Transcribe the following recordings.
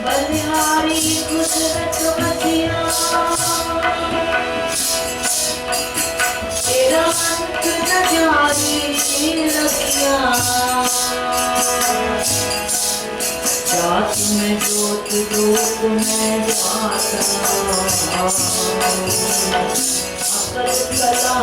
बलिहारी कुदरत मदिना तेरा अंत न जारी रखिया जात में जोत रूप में जाता अकल कला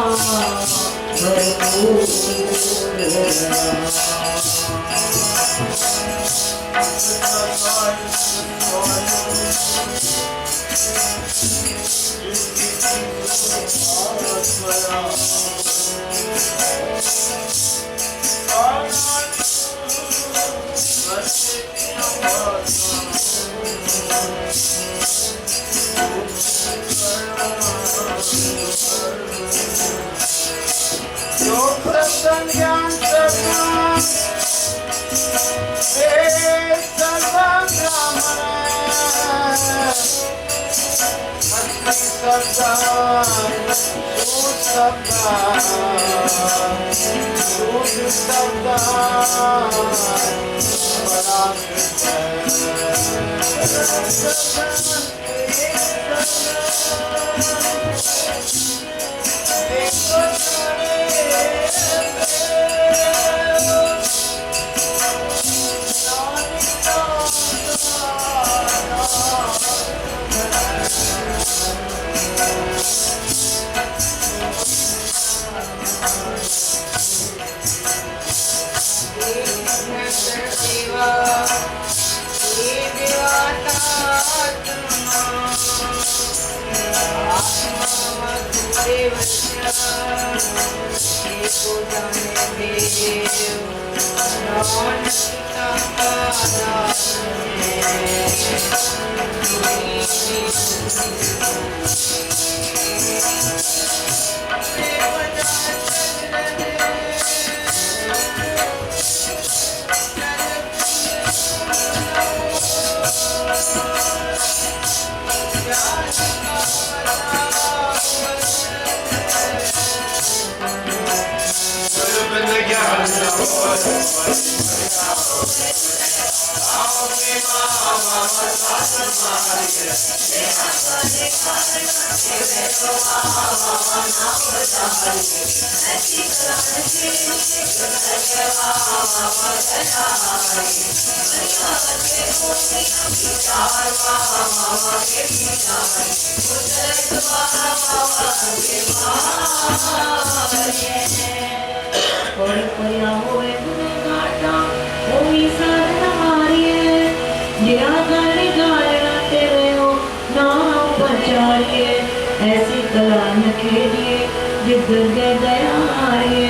ऐसी कला न खेलिए जिधर गए दयारिए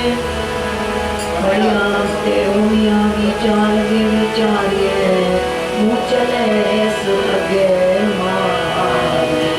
बड़ियाते उमिया विचार के विचारिए मुँह चले सुलगे मारिए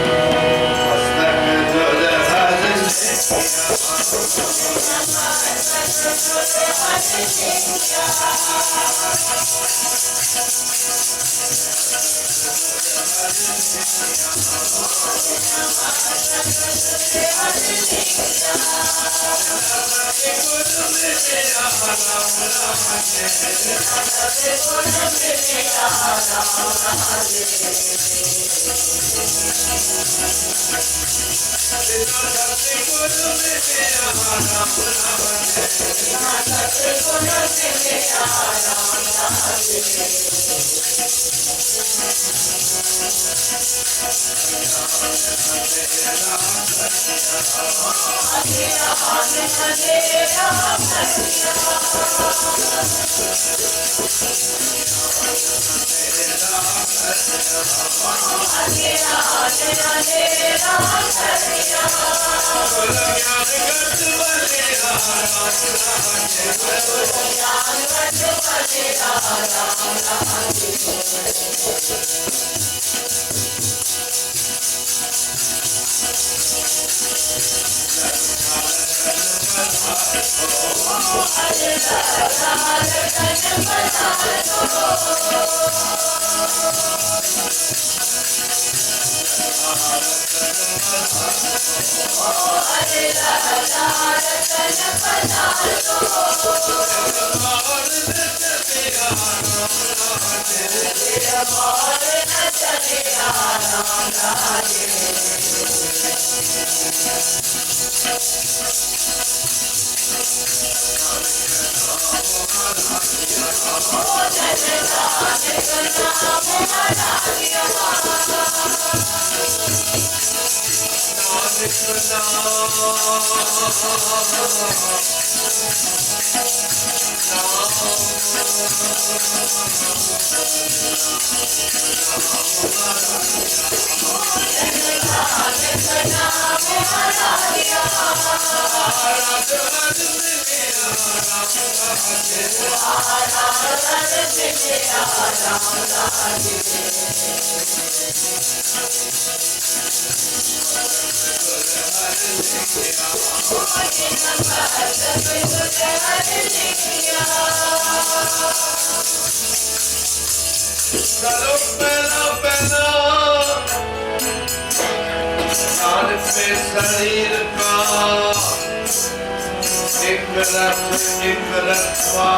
चलो पहला पहला कान पे शरीर का एक रखवा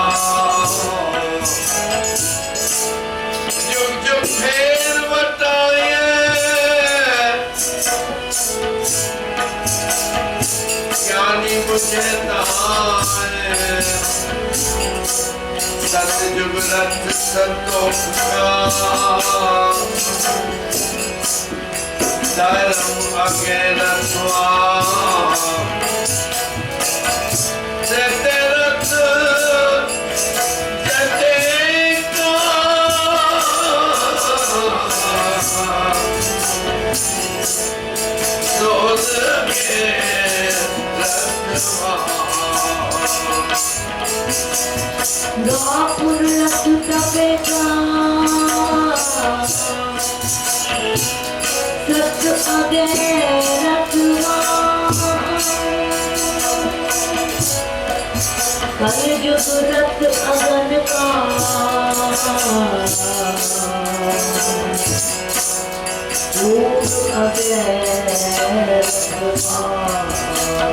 जुग जुग फेर बटाए ज्ञानी मुझे ताए सतयुग रथ संतोष का धर्म आगे रखवा जते रथ जते का सोच के रखवा द्वापुर रथ तपेगा सत आगे रखवा कलयुग रथ अगन का भूत आगे रखवा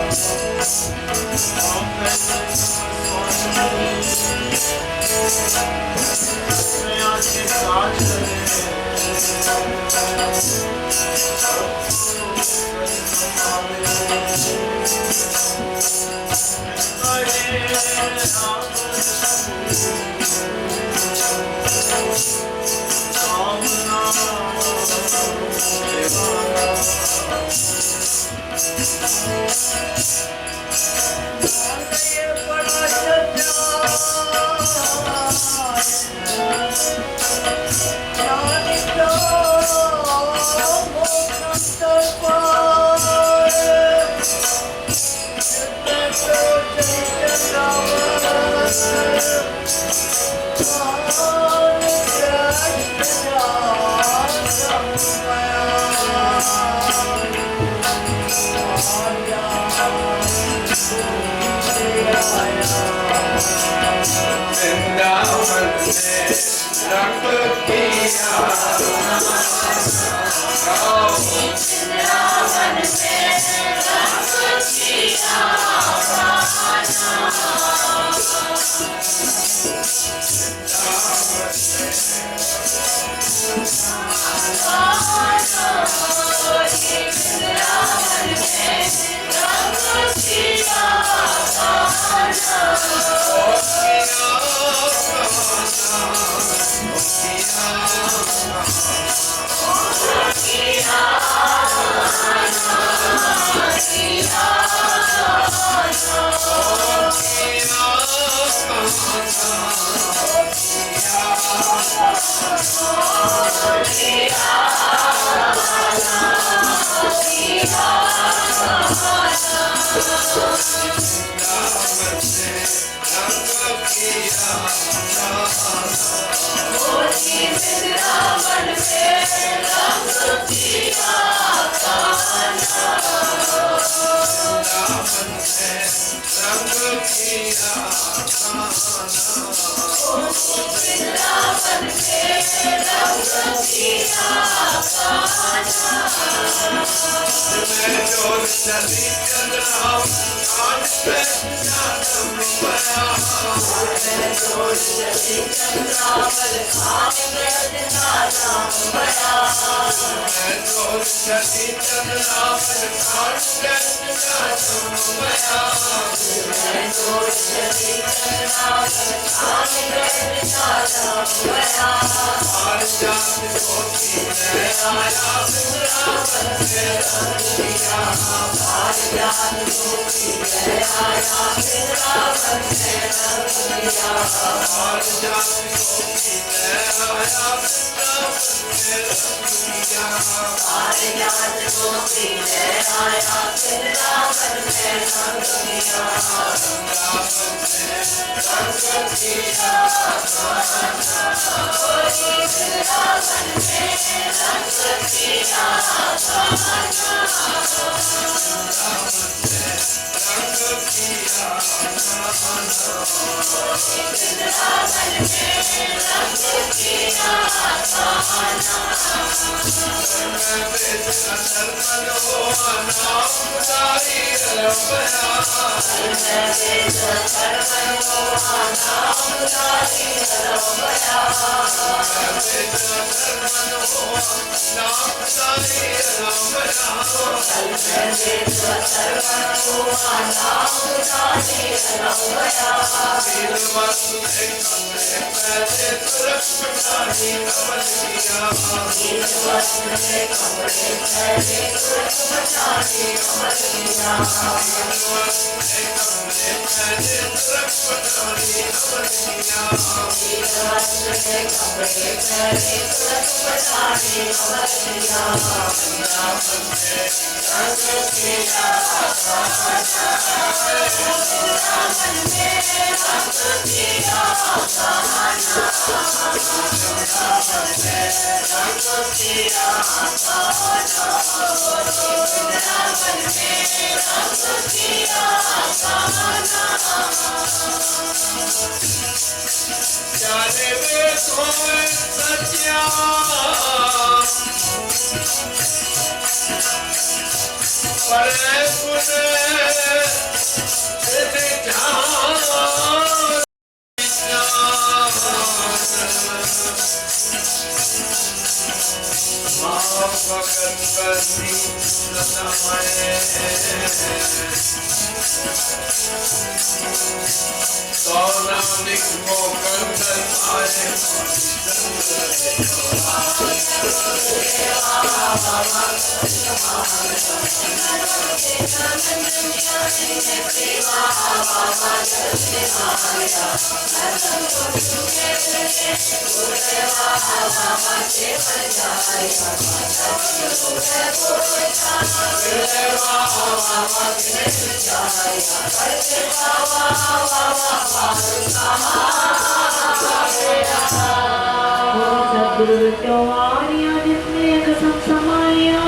सद्गुरु त्योहारिया जिसने कसम समाया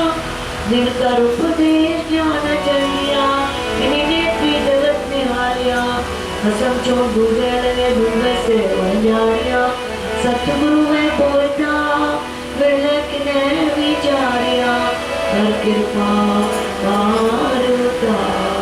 जिनका उपदेश जाना चाहिए इन्हीं भी जगत निहारिया कसम छो दूजे लगे दूजे से वंजारिया सतगुरु में बोलता विलक ने विचारिया हर कृपा पार उतारी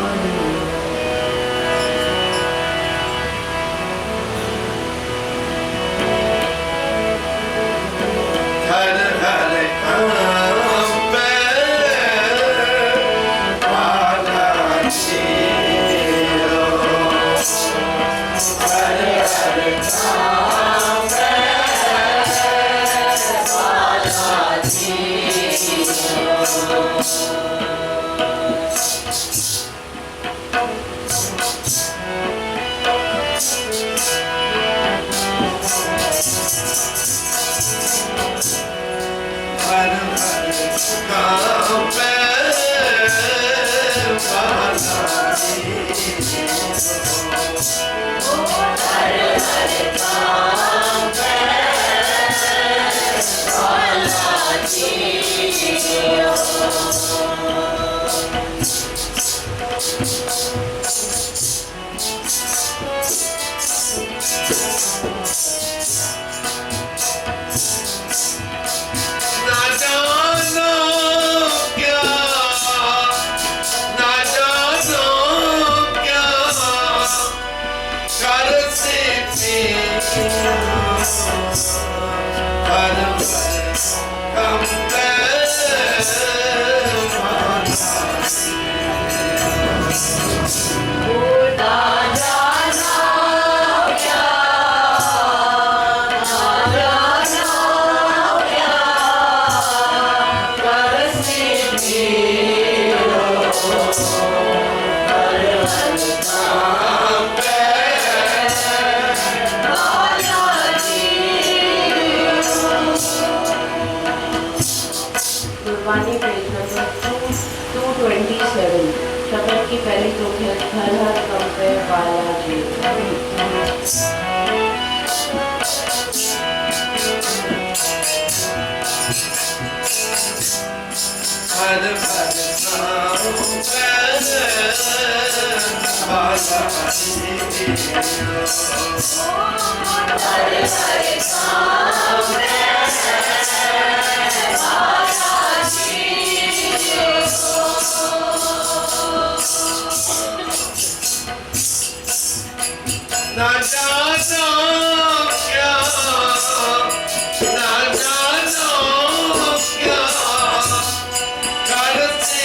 गुरबानी पेज नंबर 227 शब्द की पहली तुक है हर हर कंपे बालाजी। हर हर ना जानो क्या ना जानो क्या करते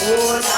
Oh,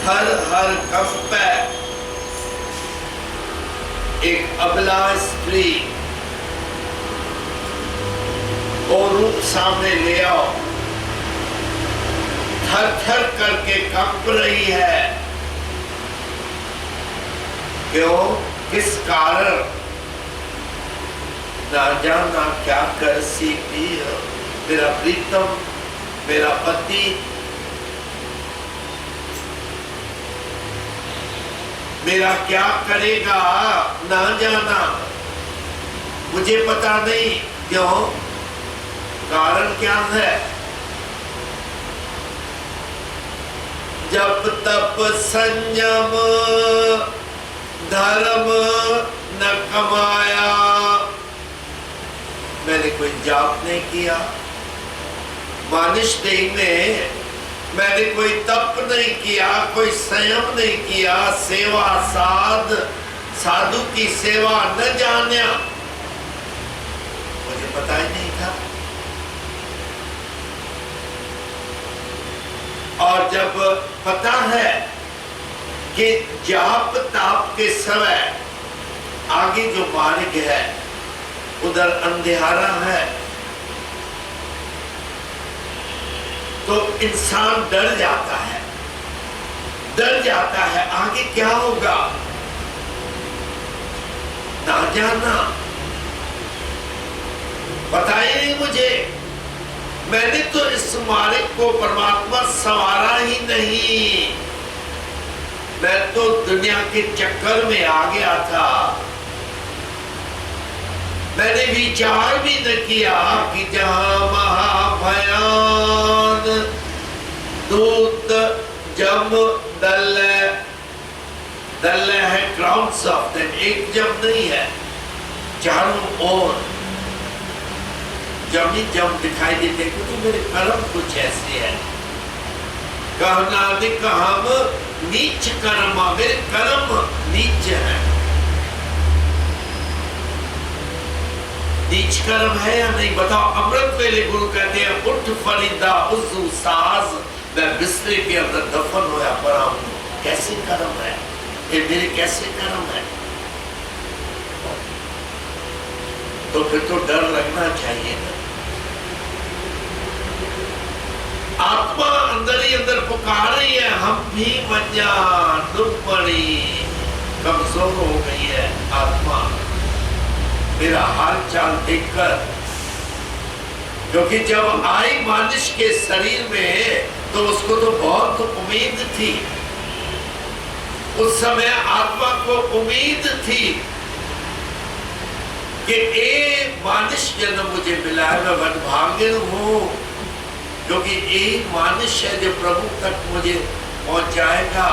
हर हर कंपे एक अबला स्त्री और रूप सामने ले आओ, थर थर करके कंप रही है। क्यों? किस कारण? ना जाना क्या कर सीखी है। मेरा प्रीतम, मेरा पति मेरा क्या करेगा ना जाना, मुझे पता नहीं। क्यों? कारण क्या है? जब तप संयम धर्म न कमाया, मैंने कोई जाप नहीं किया, मानिश नहीं में मैंने कोई तप नहीं किया, कोई संयम नहीं किया, सेवा साधु की सेवा न जाना, मुझे पता ही नहीं था। और जब पता है कि जाप ताप के समय आगे जो मार्ग है उधर अंधेरा है, तो इंसान डर जाता है, आगे क्या होगा ना जाना। ही नहीं मुझे। मैंने तो इस मालिक को परमात्मा संवारा ही नहीं। मैं तो दुनिया के चक्कर में आ गया था। मैंने विचार भी न किया कि जहां महाभयान दूत जम दल है क्राउन्स ऑफ देम, एक जम नहीं है, चारों ओर जम ही जम दिखाई देते, क्योंकि मेरे कर्म कुछ ऐसे हैं। कहना हम नीच कर्म, मेरे कर्म नीच है। नीच कर्म है या नहीं बताओ। अमृत वेले गुरु कहते हैं उठ फरीदा उजू साज, मैं बिस्तर के अंदर दफन होया पड़ा हूं। कैसे कर्म है ये मेरे, कैसे कर्म है? तो फिर तो डर लगना चाहिए ना। आत्मा अंदर ही अंदर पुकार रही है, हम भी मजा दुख पड़ी, कमजोर हो गई है आत्मा मेरा हाल चाल देखकर। क्योंकि जब आई मानिश के शरीर में तो उसको तो बहुत उम्मीद थी। उस समय आत्मा को उम्मीद थी कि एक मानिश जन्म मुझे मिला है, मैं वनभागिन हूं, क्योंकि एक मानिश है जो प्रभु तक मुझे पहुंचाएगा।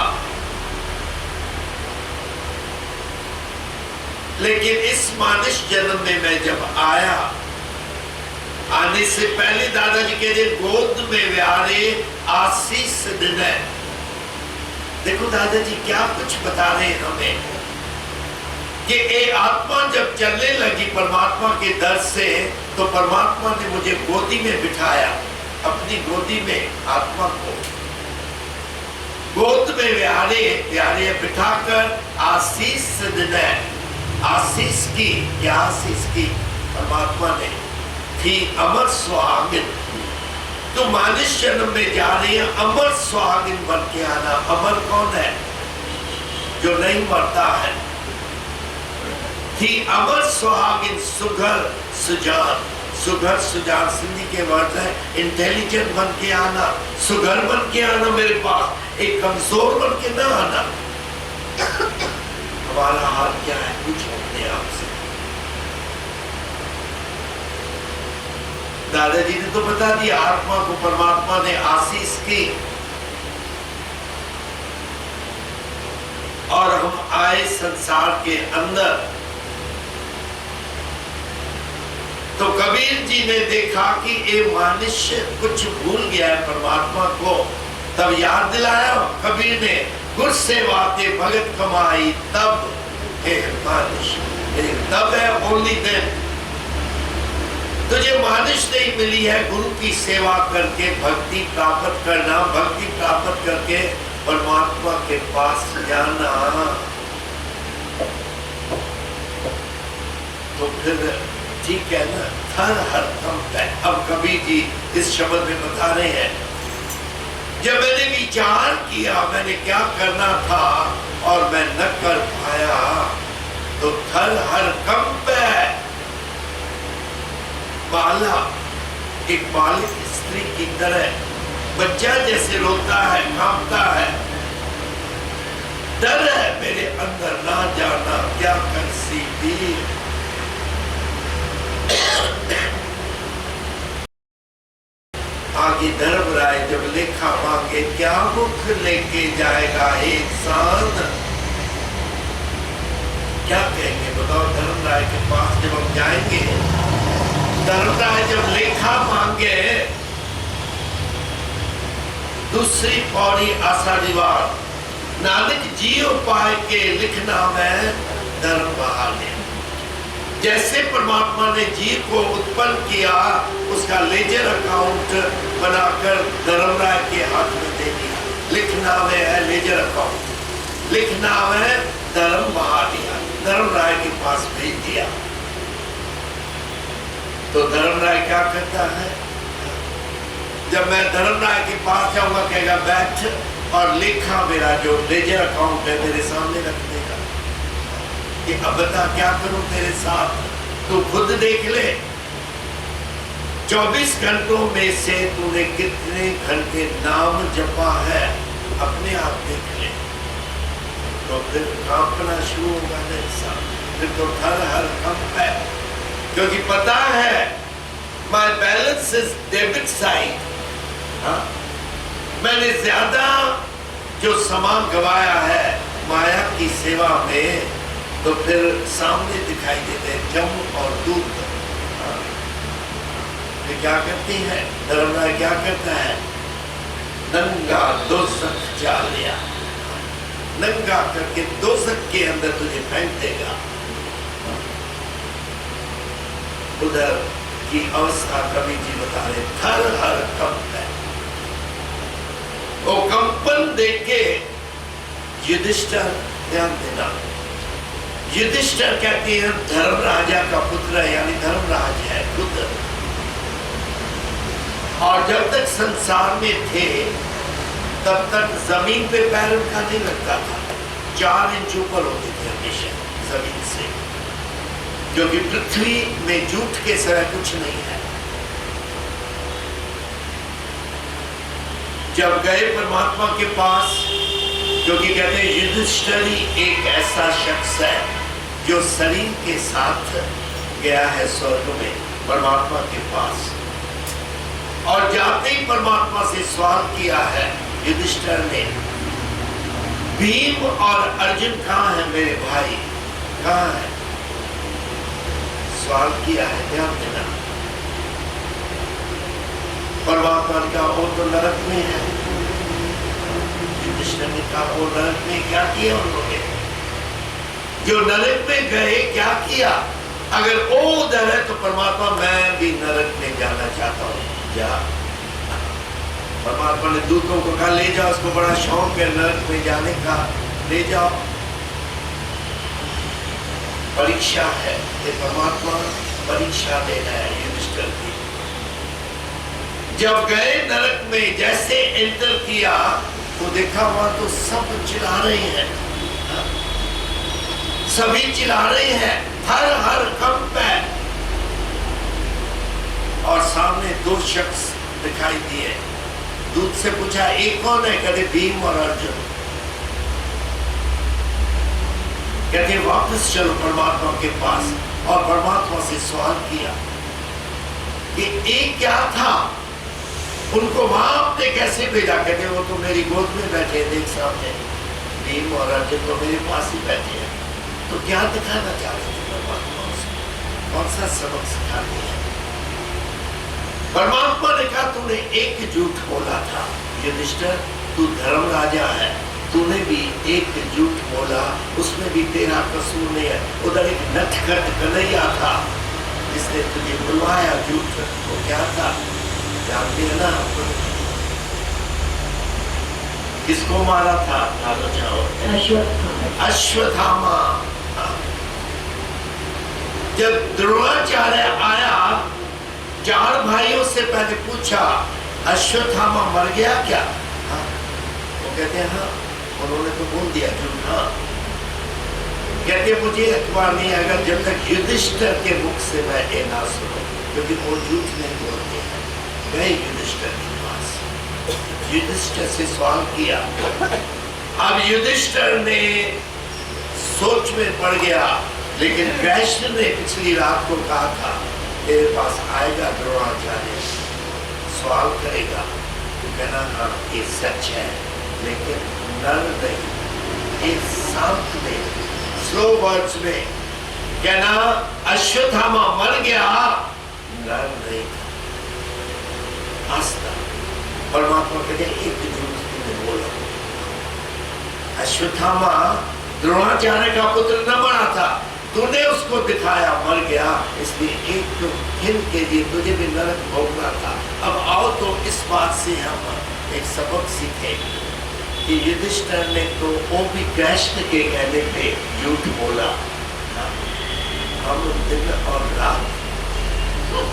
लेकिन इस मानिश जन्म में मैं जब आया, आने से पहले दादाजी कह रहे गोद में व्यारे आशीष दिन है। देखो दादाजी क्या कुछ बता रहे हैं हमें कि ये आत्मा जब चलने लगी परमात्मा के दर से, तो परमात्मा ने मुझे गोदी में बिठाया, अपनी गोदी में आत्मा को गोद में व्यारे बिठाकर आशीष दिन है। आशीष की, क्या आशीष की? परमात्मा ने थी अमर सुहागिन। तो मानिश जन्म में जा रही है अमर सुहागिन बन के आना। अमर कौन है? जो नहीं मरता है। थी अमर सुहागिन सुघर सुजान। सुघर सुजान सिंधी के वर्ड है इंटेलिजेंट बन के आना, सुघर बन के आना मेरे पास, एक कमजोर बन के ना आना। हमारा हाल क्या है? पूछो अपने आप से। दादाजी ने तो बता दिया, आत्मा को परमात्मा ने आशीष की और हम आए संसार के अंदर। तो कबीर जी ने देखा कि ये मनुष्य कुछ भूल गया है परमात्मा को, तब याद दिलाया कबीर ने, गुर सेवा के भगत कमाई तब हे मनुष्य। तब है ओनली देन। तुझे मानिश नहीं मिली है गुरु की सेवा करके भक्ति प्राप्त करना, भक्ति प्राप्त करके परमात्मा के पास जाना। तो फिर ठीक है ना, हर हर कंप है। अब कबीर जी इस शब्द में बता रहे हैं, जब मैंने विचार किया मैंने क्या करना था और मैं न कर पाया, तो थर हर कंप है। बाला एक बालिक स्त्री की तरह बच्चा जैसे रोता है, कांपता है, डर है मेरे अंदर, ना जाना क्या कर सी भी। आगे धर्मराय जब लेखा मांगे, क्या मुख लेके जाएगा इंसान? क्या कहेंगे बताओ धर्मराय के पास जब हम जाएंगे? धर्मराय जब लेखा मांगे, दूसरी पौड़ी आषाढ़ीवार, नानक जियो पाए के लिखना में धर्म बहाने। जैसे परमात्मा ने जीव को उत्पन्न किया, उसका लेजर अकाउंट बनाकर धर्मराय के हाथ में दे दिया। लिखना में है लेजर अकाउंट, लिखना में धर्म बहा दिया, धर्मराय के पास भेज दिया। तो धर्मराय क्या करता है? जब मैं धर्मराय के पास जाऊंगा कहेगा बैठ और लेखा मेरा जो लेजर अकाउंट है मेरे सामने रख देगा कि अब बता क्या करूं तेरे साथ, तू खुद देख ले। 24 घंटों में से तूने कितने घंटे नाम जपा है अपने आप देख ले, तो फिर कांपना शुरू होगा ना इंसान, फिर तो हर कंप है, क्योंकि पता है my balance is debit side. मैंने ज्यादा जो सामान गवाया है माया की सेवा में, तो फिर सामने दिखाई देते हैं जम और दूध। ये क्या करती है धर्मराज, क्या करता है, नंगा दोज़ख जा लिया, नंगा करके दोज़ख के अंदर तुझे फेंक देगा। उधर की अवस्था कवि जी बता रहे हर कंप है। वो कंपन देख के युधिष्ठिर, ध्यान देना, युधिष्ठिर कहते हैं धर्म राजा का पुत्र, यानी धर्मराज है पुत्र, और जब तक संसार में थे तब तक जमीन पे पैर उनका नहीं लगता था, 4 इंच ऊपर होते थे हमेशा जमीन से, क्योंकि पृथ्वी में झूठ के सिवा कुछ नहीं है। जब गए परमात्मा के पास, क्योंकि कहते हैं युधिष्ठिर एक ऐसा शख्स है जो शरीर के साथ गया है स्वर्ग में परमात्मा के पास, और जाते ही परमात्मा से सवाल किया है युधिष्ठिर ने, भीम और अर्जुन कहाँ है मेरे भाई, कहाँ है, सवाल किया है, ध्यान देना। परमात्मा ने कहा वो तो नरक में है। युधिष्ठिर ने कहा वो नरक में क्या किया उन्होंने, जो नरक में गए क्या किया, अगर वो उधर है तो परमात्मा मैं भी नरक में जाना चाहता हूँ, जा। परमात्मा ने दूतों को कहा ले जाओ, उसको बड़ा शौक है नरक में जाने का, ले जाओ। परीक्षा है, ये परमात्मा परीक्षा दे रहा है युधिष्ठिर की। जब गए नरक में, जैसे एंटर किया तो देखा वहां तो सब चिल्ला रहे हैं, सभी चिल्ला रहे हैं, हर कंप है, और सामने 2 शख्स दिखाई दिए। दूत से पूछा एक कौन है, कहते भीम और अर्जुन। कहते वापस चलो परमात्मा के पास, और परमात्मा से सवाल किया कि एक क्या था, उनको वहां आपने कैसे भेजा, कहते वो तो मेरी गोद में बैठे, देख सामने भीम और अर्जुन तो मेरे पास ही बैठे हैं। तो क्या दिखाना चाहते थे परमात्मा उसको, कौन सा सबक सिखाते हैं। परमात्मा ने कहा तूने एक झूठ बोला था युधिष्ठिर, तू धर्म राजा है, तूने भी एक झूठ बोला, उसमें भी तेरा कसूर नहीं है। उधर एक नटखट कन्हैया था जिसने तुझे बुलवाया झूठ, वो क्या था जानते हैं ना, किसको मारा था, अश्वत्थामा। जब द्रोणाचार्य आया, 4 भाइयों से पहले पूछा अश्वत्थामा मर गया क्या, वो कहते हैं हाँ, उन्होंने तो बोल दिया झूठ। हाँ, कहते मुझे अखबार नहीं आएगा जब तक युधिष्ठिर के मुख से मैं ये ना सुनूं, क्योंकि वो झूठ नहीं बोलते हैं। गए युधिष्ठिर के पास, युधिष्ठिर से सवाल किया। अब युधिष्ठिर ने सोच में पड़ गया, लेकिन कृष्ण ने पिछली रात को कहा था तेरे पास आएगा द्रोणाचार्य, सवाल करेगा, तो कहना हाँ ये सच है, लेकिन नर नहीं, एक शांत में स्लो वर्ड्स में कहना अश्वत्थामा मर गया, नर नहीं था। आस्था परमात्मा कहते एक झूठ तुमने बोला, अश्वत्थामा द्रोणाचार्य का पुत्र न मरा था, तूने उसको दिखाया मर गया, इसलिए एक तो हिन के लिए तुझे भी नरक भोगना था। अब आओ तो इस बात से हम एक सबक सीखे कि युधिष्ठिर ने तो वो भी कृष्ण के कहने पे झूठ बोला। हम दिन और रात तो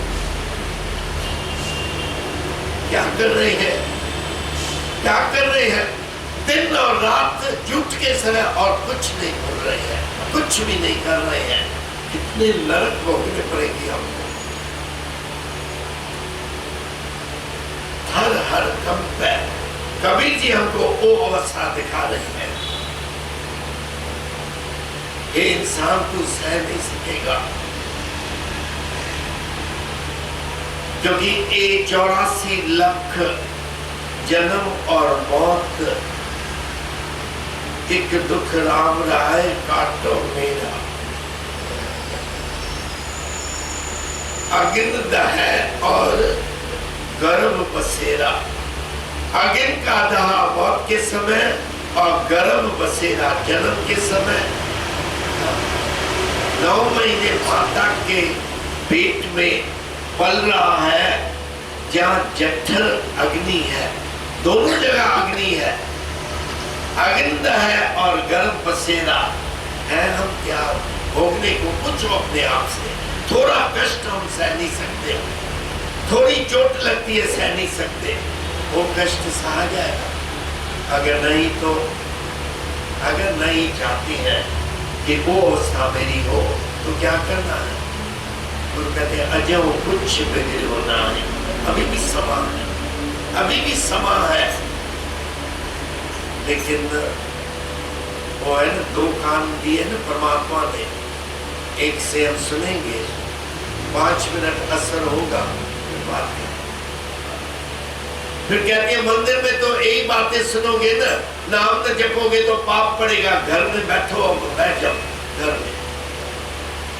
क्या कर रहे हैं, क्या कर रहे हैं, दिन और रात झूठ के समय और कुछ नहीं बोल रहे हैं, कुछ भी नहीं कर रहे हैं। कितने नरक भोगने पड़ेगी हमको। कंप है। कबीर जी हमको वो अवस्था दिखा रही है। ये इंसान तू सह नहीं सकेगा, क्योंकि ये 84 लाख जन्म और मौत, एक दुख राम राय काटो मेरा। अगिन दह और गर्भ बसेरा। अगिन का दहा मौत के समय और गर्भ बसेरा जन्म के समय। 9 महीने माता के पेट में पल रहा है, जहाँ जठर अग्नि है, दोनों जगह अग्नि है। अगिंद है और गर्भ बसेरा है। हम क्या भोगने को कुछ अपने आप से। थोड़ा कष्ट हम सह नहीं सकते, थोड़ी चोट लगती है सह नहीं सकते, वो कष्ट सहा जाएगा। अगर नहीं तो, अगर नहीं चाहती है कि वो अवस्था मेरी हो तो क्या करना है? गुरु कहते हैं अजय कुछ बिगड़ होना है। अभी भी समा है, अभी भी समा है। लेकिन वो है ना, 2 कान दिए ना परमात्मा ने, एक से हम सुनेंगे, 5 मिनट असर होगा, फिर बात करें। फिर कहते हैं मंदिर में तो यही बातें सुनोगे ना, नाम तो जपोगे तो पाप पड़ेगा। घर में बैठो, बैठ जाओ घर में,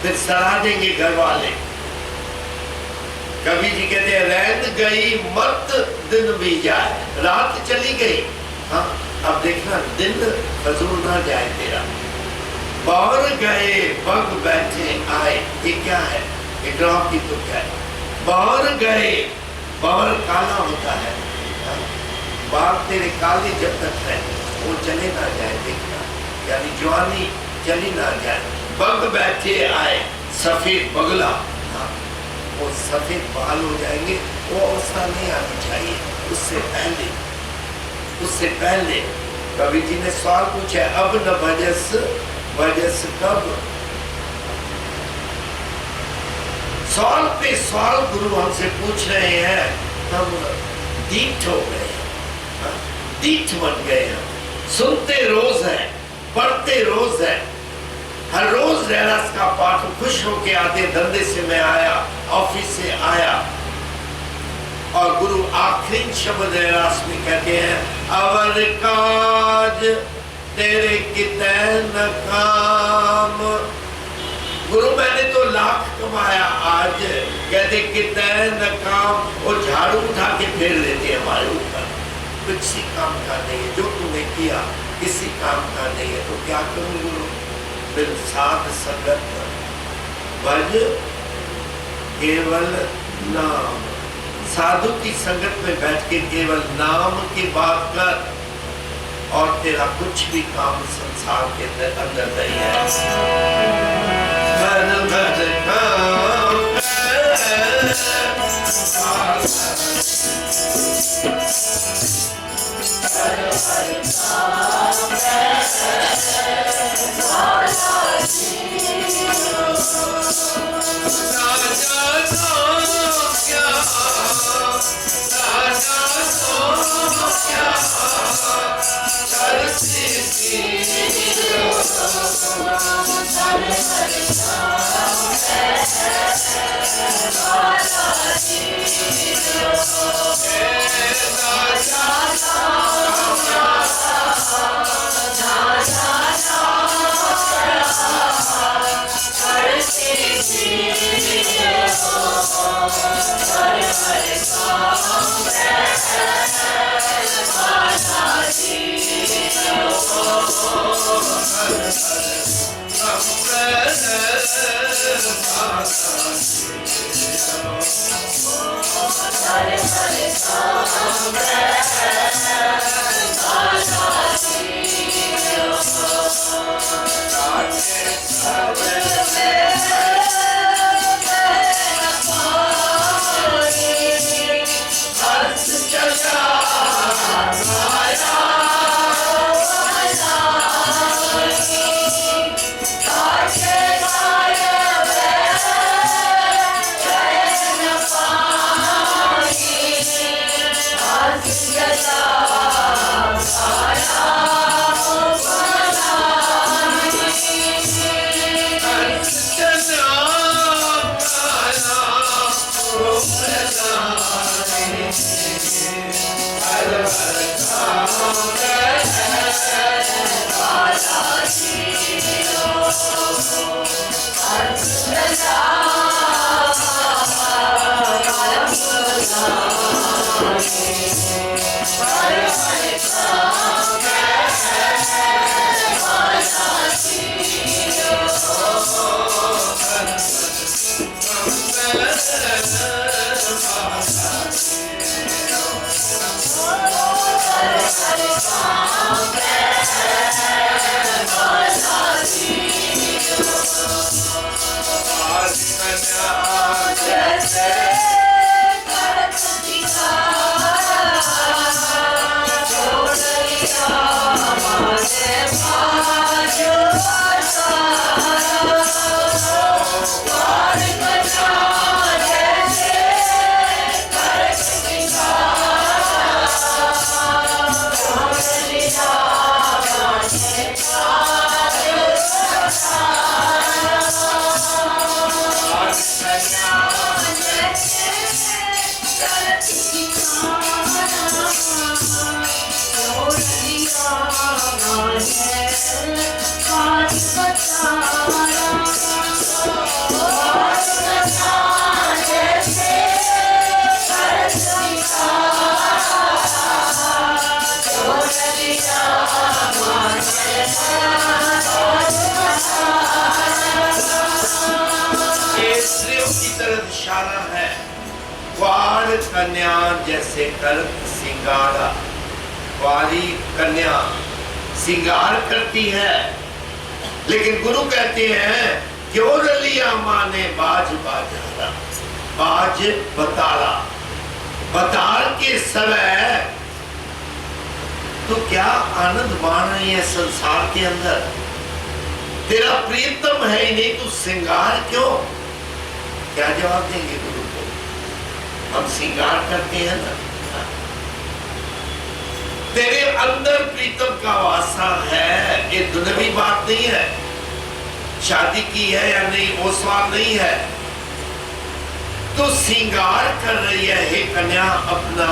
फिर सराह देंगे घर वाले। कवि जी कहते हैं रैन गई मत दिन भी जाए। रात चली गई, हाँ अब देखना दिन फजूल ना जाए तेरा। बाहर गए बग बैठे आए, ये क्या है? इकराम की तो क्या है? बाहर गए, बाहर काला होता है, बाल तेरे काले जब तक है वो चले ना जाए, देखना, यानी जवानी चली ना जाए। बग बैठे आए, सफेद बगला, हाँ, वो सफेद बाल हो जाएंगे, वो अवस्था नहीं आनी चाहिए। उससे पहले, उससे पहले कवि जी ने सवाल पूछा, अब न भजस, भजस कब? सवाल पे सवाल गुरु हमसे पूछ रहे हैं, हम दीठ हो गए, दीठ बन गए। हम सुनते रोज है, पढ़ते रोज है, हर रोज रहरास का पाठ खुश होके आते। धंधे से मैं आया, ऑफिस से आया, और गुरु आखिरी शब्द रहरास में कहते हैं, अवर काज तेरे कितै न काम। गुरु मैंने तो लाख कमाया, आज कहते कितै न काम। वो झाड़ू उठा के फेर देते हमारे ऊपर, किसी काम का नहीं है, जो तूने किया किसी काम का नहीं है। तो क्या करूं गुरु? फिर साध संगत भज केवल नाम। साधु की संगत में बैठ के केवल नाम की बात कर, और तेरा कुछ भी काम संसार के अंदर नहीं है। भर भर काम इशारा है। कुआर कन्या जैसे कर सिंगारा, कुआरी कन्या सिंगार करती है, लेकिन गुरु कहते हैं क्यों रलिया माँ ने बाज बाजारा, बाज बतारा, बतार के समय तो क्या आनंद मान रही है संसार के अंदर, तेरा प्रियतम है ही नहीं, तू सिंगार क्यों? क्या जवाब देंगे गुरु को? हम सिंगार करते हैं ना, तेरे अंदर प्रीतम का वासा है, ये दुनियावी बात नहीं है, शादी की है या नहीं वो सवाल नहीं है, तो सिंगार कर रही है हे कन्या, अपना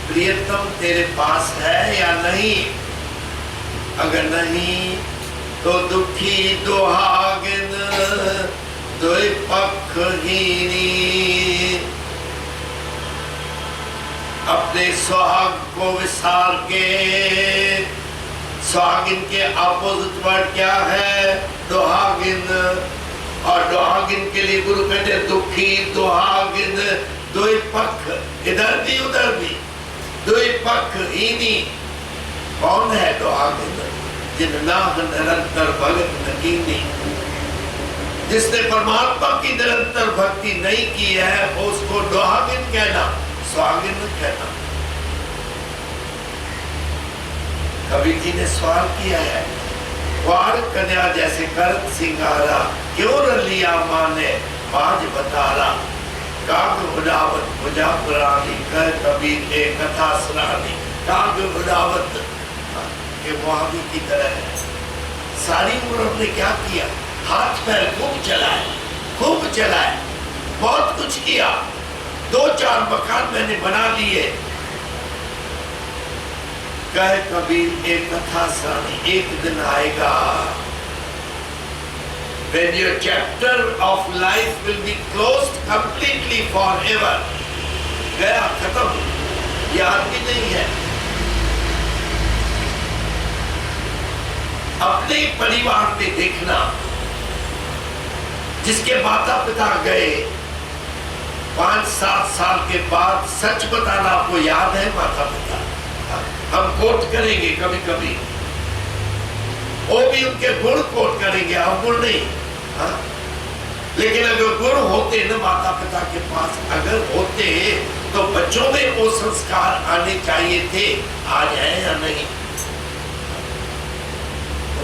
प्रियतम तेरे पास है या नहीं? अगर नहीं तो दुखी दुहागिन दुई पखहीनी, अपने सुहाग को विसार के, सुहागिन के अपोजिट वर्ड क्या है? दुहागिन, और दुहागिन के लिए गुरु कहते दुखी दुहागिन दुई पख, इधर भी उधर भी, दुई पखहीनी। कौन है दुहागिन? जिन नाह निरंतर भगत नकीनी, जिसने परमात्मा की निरंतर भक्ति नहीं की है उसको दुहागिन कहना, सुहागिन कहना। कबीर जी ने सवाल किया है, कुआर कन्या जैसे कर सिंगारा, क्यों रलिया माँ ने बाज बतारा, काग उड़ावत भुजा पुरानी, कर कबीर ए कथा सुनानी। काग उड़ावत के मुहावरे की तरह है। सारी उम्र हमने क्या किया? हाथ पैर खूब चलाए, खूब चलाए, बहुत कुछ किया, 2-4 मकान मैंने बना लिए। कहे कबीर एक कथा सुनानी, एक दिन आएगा when your chapter of life will be closed completely forever, गया खत्म, याद भी नहीं है। अपने परिवार में देखना, जिसके माता पिता गए 5-7 साल के बाद, सच बताना आपको याद है माता पिता? हम कोट करेंगे कभी कभी, वो भी उनके गुण कोट करेंगे, हम गुण नहीं। हाँ? लेकिन अगर गुण होते न माता पिता के पास, अगर होते तो बच्चों में वो संस्कार आने चाहिए थे, आज है या नहीं?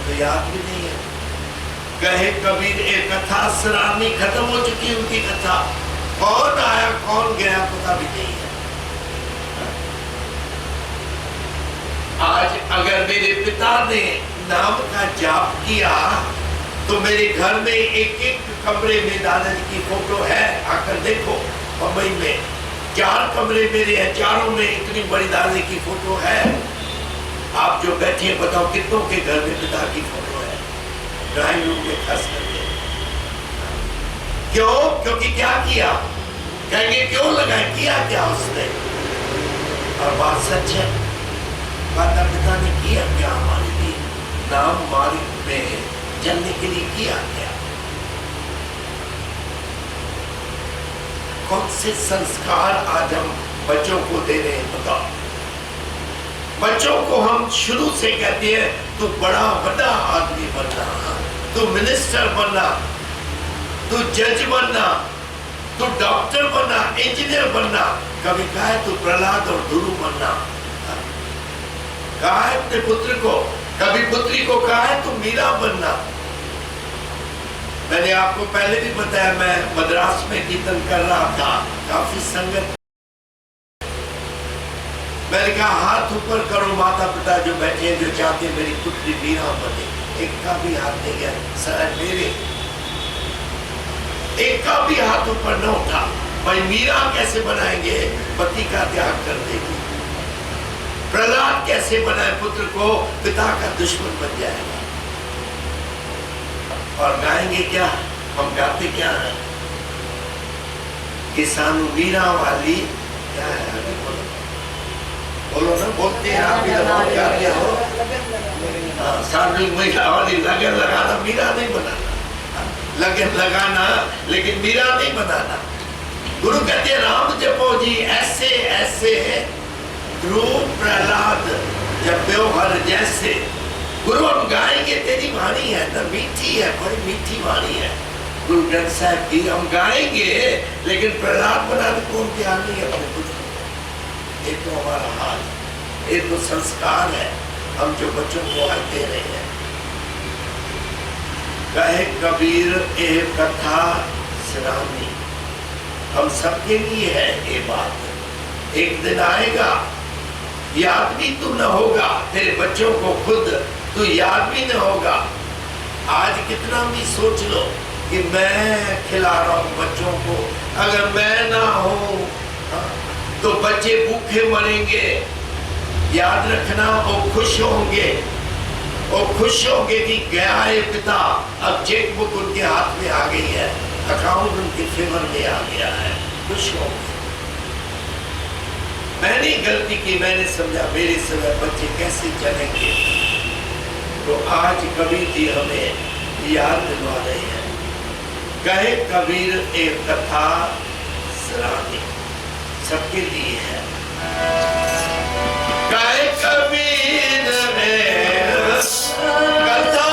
तो याद भी नहीं है। कहे कबीर एक कथा सराहनी, खत्म हो चुकी उनकी कथा, कौन आया कौन गया पता भी नहीं है। आज अगर मेरे पिता ने नाम का जाप किया तो मेरे घर में एक कमरे में दादाजी की फोटो है, आकर देखो। मुंबई में 4 कमरे मेरे हैं, चारों में इतनी बड़ी दादाजी की फोटो है। आप जो बैठे हैं बताओ कितनों के घर में पिता की फोटो है, ड्राइंग रूम में खास करके। क्यों? क्योंकि क्या किया? कहेंगे क्यों लगाए, किया क्या उसने? और बात सच है, माता पिता ने किया क्या हमारे लिए? नाम मार्ग में चलने के लिए किया क्या? कौन से संस्कार आज हम बच्चों को दे रहे हैं बताओ? बच्चों को हम शुरू से कहते हैं तू बड़ा बड़ा आदमी बनना, तू मिनिस्टर बनना, तू जज बनना, तू डॉक्टर बनना, इंजीनियर बनना। कभी कहा है तू प्रहलाद और ध्रुव बनना, कहा है अपने पुत्र को। कभी पुत्री को कहा है तू मीरा बनना। मैंने आपको पहले भी बताया, मैं मद्रास में कीर्तन कर रहा था, काफी संगत। मैंने कहा हाथ ऊपर करो माता पिता जो बैठे हैं, जो चाहते हैं मेरी पुत्री मीरा बने। एक का भी हाथ नहीं गया सर, मेरे एक का भी हाथ ऊपर न उठा। भाई मीरा कैसे बनाएंगे? पति का त्याग कर देगी। प्रहलाद कैसे बनाए पुत्र को? पिता का दुश्मन बन जाएगा। और गाएंगे क्या? हम गाते क्या है? किसानों मीरा वाली क्या है? आगे बोलो बोलो ना, बोलते हैं आप भी लगाओ, क्या क्या हो? सार्वजनिक महिला वाली लगन लगाना, मीरा नहीं बनाना। लगन लगाना लेकिन मीरा नहीं बनाना। गुरु कहते हैं राम जपो जी ऐसे ऐसे ध्रुव प्रहलाद जप्यो हर जैसे। गुरु हम गाएंगे, तेरी वाणी है ना मीठी है, बड़ी मीठी वाणी है गुरु ग्रंथ साहब की। हम गाएंगे लेकिन प्रहलाद बनाने को तैयार नहीं है अपने कुछ। ये तो हमारा हाल, ये तो संस्कार है हम जो बच्चों को आज दे रहे हैं। कहे कबीर ए कथा सराहनी, हम सबके लिए है ये बात। एक दिन आएगा याद भी तू न होगा, तेरे बच्चों को खुद तू याद भी न होगा। आज कितना भी सोच लो कि मैं खिला रहा हूं बच्चों को, अगर मैं ना हूं तो बच्चे भूखे मरेंगे। याद रखना वो खुश होंगे, वो खुश होंगे कि गया है पिता, अब चेक बुक उनके हाथ में आ गई है, अकाउंट उनके फेवर में आ गया है, खुश होंगे। मैंने गलती की, मैंने समझा मेरे समय बच्चे कैसे चलेंगे। तो आज कबीर जी हमें याद दिलवा रहे हैं। कहे कबीर एक कथा सराहनी, सबके लिए है। कहे कबीर कथा